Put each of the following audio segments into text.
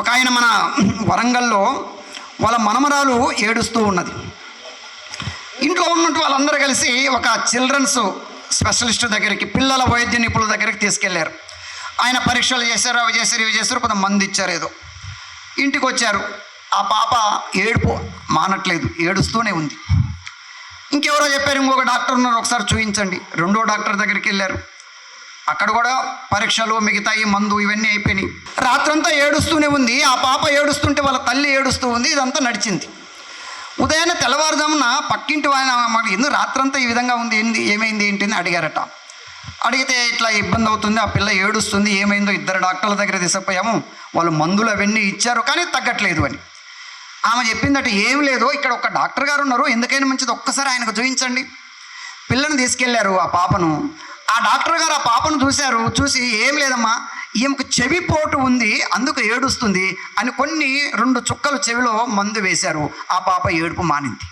ఒక ఆయన మన వరంగల్లో వాళ్ళ మనమరాలు ఏడుస్తూ ఉన్నది. ఇంట్లో ఉన్నట్టు వాళ్ళందరూ కలిసి ఒక చిల్డ్రన్స్ స్పెషలిస్ట్ దగ్గరికి, పిల్లల వైద్య నిపుణుల దగ్గరికి తీసుకెళ్లారు. ఆయన పరీక్షలు చేశారు, అవి చేశారు, ఇవి చేశారు, కొంత మందు ఇచ్చారు. ఏదో ఇంటికి వచ్చారు. ఆ పాప ఏడుపు మానట్లేదు, ఏడుస్తూనే ఉంది. ఇంకెవరో చెప్పారు, ఇంకొక డాక్టర్ ఉన్నారు, ఒకసారి చూపించండి. రెండో డాక్టర్ దగ్గరికి వెళ్ళారు. అక్కడ కూడా పరీక్షలు, మిగతాయి, మందు ఇవన్నీ అయిపోయినాయి. రాత్రంతా ఏడుస్తూనే ఉంది. ఆ పాప ఏడుస్తుంటే వాళ్ళ తల్లి ఏడుస్తూ ఉంది. ఇదంతా నడిచింది. ఉదయాన్నే తెల్లవారుజామున పక్కింటి ఆయన మాకు ఎందుకు రాత్రంతా ఈ విధంగా ఉంది, ఏమైంది ఏంటి అని అడిగారట. అడిగితే ఇట్లా ఇబ్బంది అవుతుంది, ఆ పిల్ల ఏడుస్తుంది, ఏమైందో 2 డాక్టర్ల దగ్గర తీసుకుపోయాము, వాళ్ళు మందులు అవన్నీ ఇచ్చారు కానీ తగ్గట్లేదు అని. ఆమె చెప్పిందట, ఏం లేదు, ఇక్కడ ఒక డాక్టర్ గారు ఉన్నారు, ఎందుకైనా మంచిది ఒక్కసారి ఆయనకు చూపించండి. పిల్లని తీసుకెళ్లారు, ఆ పాపను. ఆ డాక్టర్ గారు ఆ పాపను చూశారు. చూసి, ఏం లేదమ్మా, ఈమెకు చెవిపోటు ఉంది, అందుకు ఏడుస్తుంది అని 2 చుక్కలు చెవిలో మందు వేశారు. ఆ పాప ఏడుపు మానింది.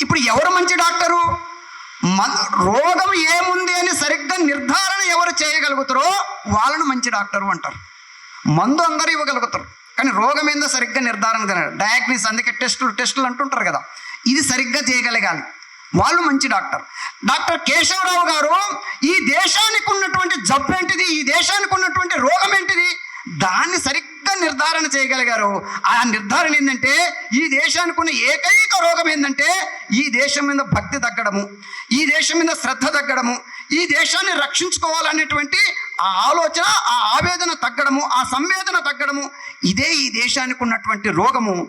ఇప్పుడు ఎవరు మంచి డాక్టరు? రోగం ఏముంది అని సరిగ్గా నిర్ధారణ ఎవరు చేయగలుగుతారో వాళ్ళను మంచి డాక్టరు అంటారు. మందు అందరూ ఇవ్వగలుగుతారు కానీ రోగం ఏందో సరిగ్గా నిర్ధారణ, డయాగ్నోసిస్, అందుకే టెస్టులు అంటుంటారు కదా, ఇది సరిగ్గా చేయగలగాలి, వాళ్ళు మంచి డాక్టర్. డాక్టర్ కేశవరావు గారు ఈ దేశానికి ఉన్నటువంటి జబ్బు ఏంటిది, ఈ దేశానికి ఉన్నటువంటి రోగం ఏంటిది, దాన్ని సరిగ్గా నిర్ధారణ చేయగలిగారు. ఆ నిర్ధారణ ఏంటంటే, ఈ దేశానికి ఉన్న ఏకైక రోగం ఏంటంటే ఈ దేశం మీద భక్తి తగ్గడము, ఈ దేశం మీద శ్రద్ధ తగ్గడము, ఈ దేశాన్ని రక్షించుకోవాలనేటువంటి ఆ ఆలోచన, ఆ ఆవేదన తగ్గడము, ఆ సంవేదన తగ్గడము, ఇదే ఈ దేశానికి ఉన్నటువంటి రోగము.